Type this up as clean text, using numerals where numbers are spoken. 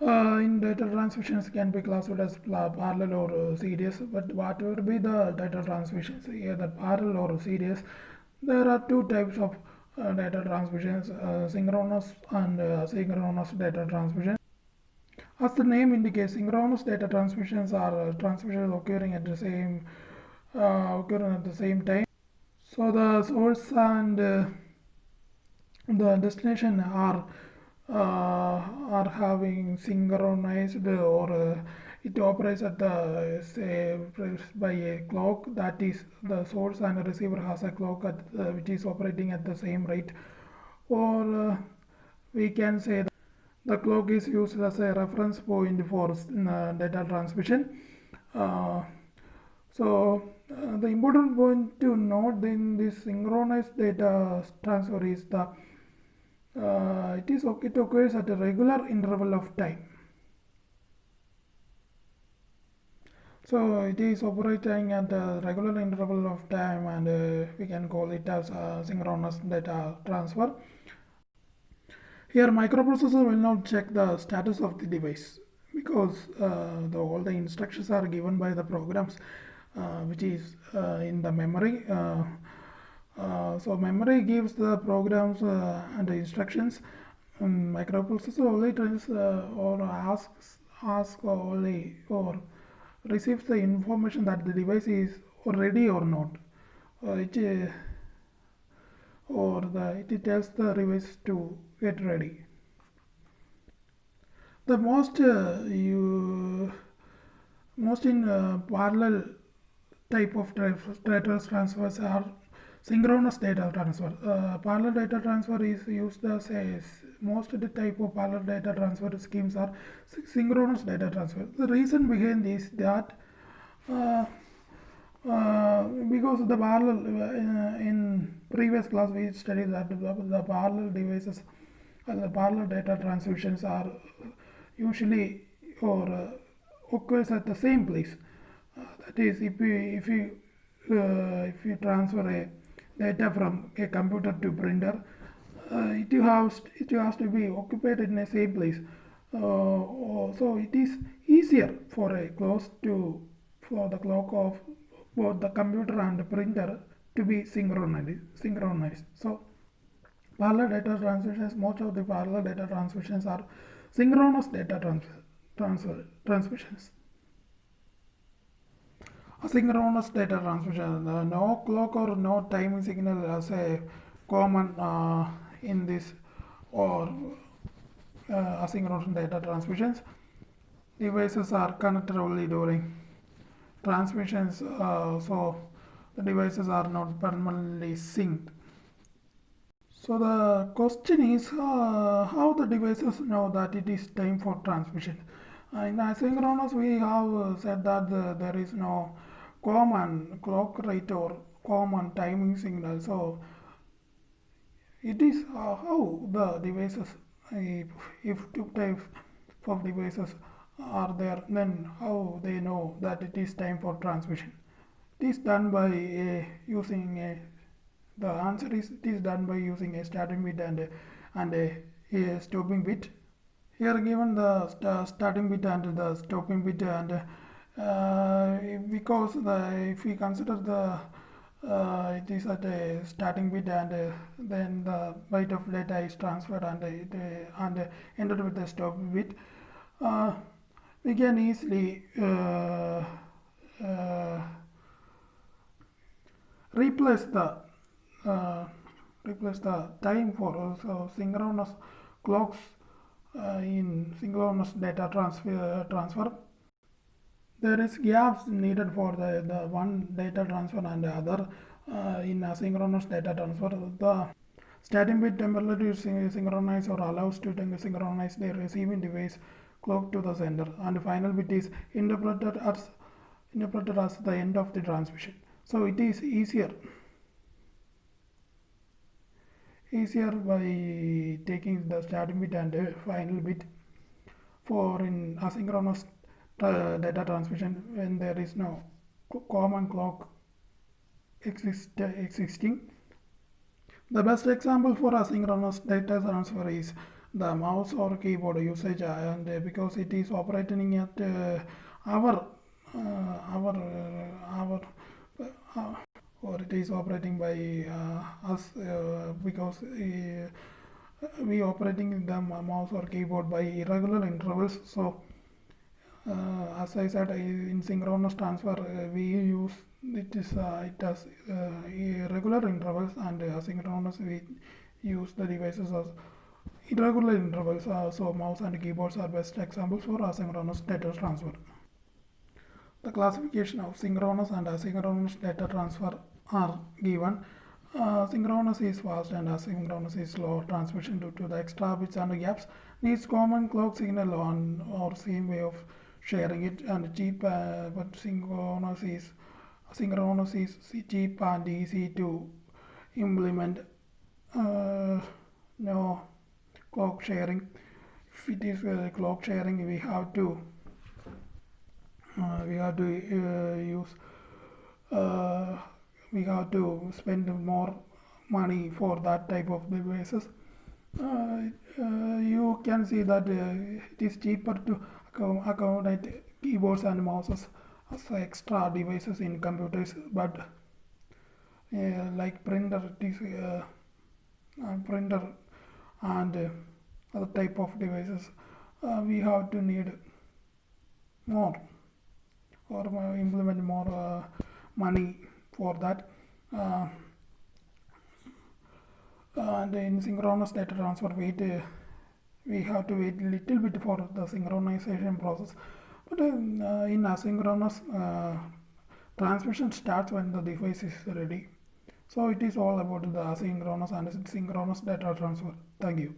In data transmissions can be classified as parallel or series, but whatever be the data transmissions, either parallel or series, there are two types of data transmissions, synchronous and asynchronous data transmission. As the name indicates, synchronous data transmissions are transmissions occurring at the same time. So the source and the destination are having synchronized, or it operates at the say by a clock, that is the source and the receiver has a clock which is operating at the same rate, or we can say that the clock is used as a reference point for data transmission. uh, the important point to note in this synchronized data transfer is the it occurs at a regular interval of time. So it is operating at a regular interval of time, and we can call it as synchronous data transfer. Here, microprocessor will not check the status of the device because all the instructions are given by the programs, which is in the memory. So memory gives the programs and the instructions. Microprocessor only tries or asks only or receives the information that the device is ready or not. It or it tells the device to get ready. The most in parallel type of data transfers are synchronous data transfer. Parallel data transfer is used as most of the type of parallel data transfer schemes are synchronous data transfer. The reason behind this that uh, because the parallel in previous class we studied that the parallel devices the parallel data transmissions are usually or occurs at the same place. That is, if you transfer a data from a computer to printer, it has to be occupied in the same place. So it is easier for a close to for the clock of both the computer and the printer to be synchronized. So parallel data transmissions, most of the parallel data transmissions are synchronous data transmissions. Asynchronous data transmission, no clock or no timing signal as a common in this or asynchronous data transmissions. Devices are connected only during transmissions, so the devices are not permanently synced. So the question is how the devices know that it is time for transmission. In asynchronous, we have said that there is no common clock rate or common timing signal. So it is how the devices, if two types of devices are there, then how they know that it is time for transmission. It is done by using a the answer is it is done by using a starting bit and a stopping bit. Here given the starting bit and the stopping bit, and because if we consider the it is at a starting bit, and then the byte of data is transferred and entered with the stop bit, uh, we can easily replace the uh, replace the time for synchronous clocks in synchronous data transfer. There is gaps needed for the one data transfer and the other in asynchronous data transfer. The starting bit temporarily synchronize or allows to synchronize the receiving device clock to the sender, and the final bit is interpreted as the end of the transmission. So it is easier by taking the starting bit and final bit for in asynchronous data transmission when there is no common clock existing. The best example for asynchronous data transfer is the mouse or keyboard usage, and because it is operating at our our or it is operating by us because we operating the mouse or keyboard by irregular intervals. So as I said, in synchronous transfer we use it has irregular intervals, and asynchronous we use the devices as irregular intervals. So mouse and keyboards are best examples for asynchronous data transfer. The classification of synchronous and asynchronous data transfer are given. Synchronous is fast and asynchronous is slow transmission due to the extra bits and gaps. Needs common clock signal on or same way of sharing it, and cheap, but synchronous is cheap and easy to implement. No clock sharing. If it is clock sharing, we have to use we have to spend more money for that type of devices. You can see that it is cheaper to accommodate keyboards and mouses as extra devices in computers, but like printer, it is printer and other type of devices, we have to need more or implement more money for that. Uh, and in synchronous data transfer, we have to wait a little bit for the synchronization process. But in asynchronous, transmission starts when the device is ready. So it is all about the asynchronous and synchronous data transfer. Thank you.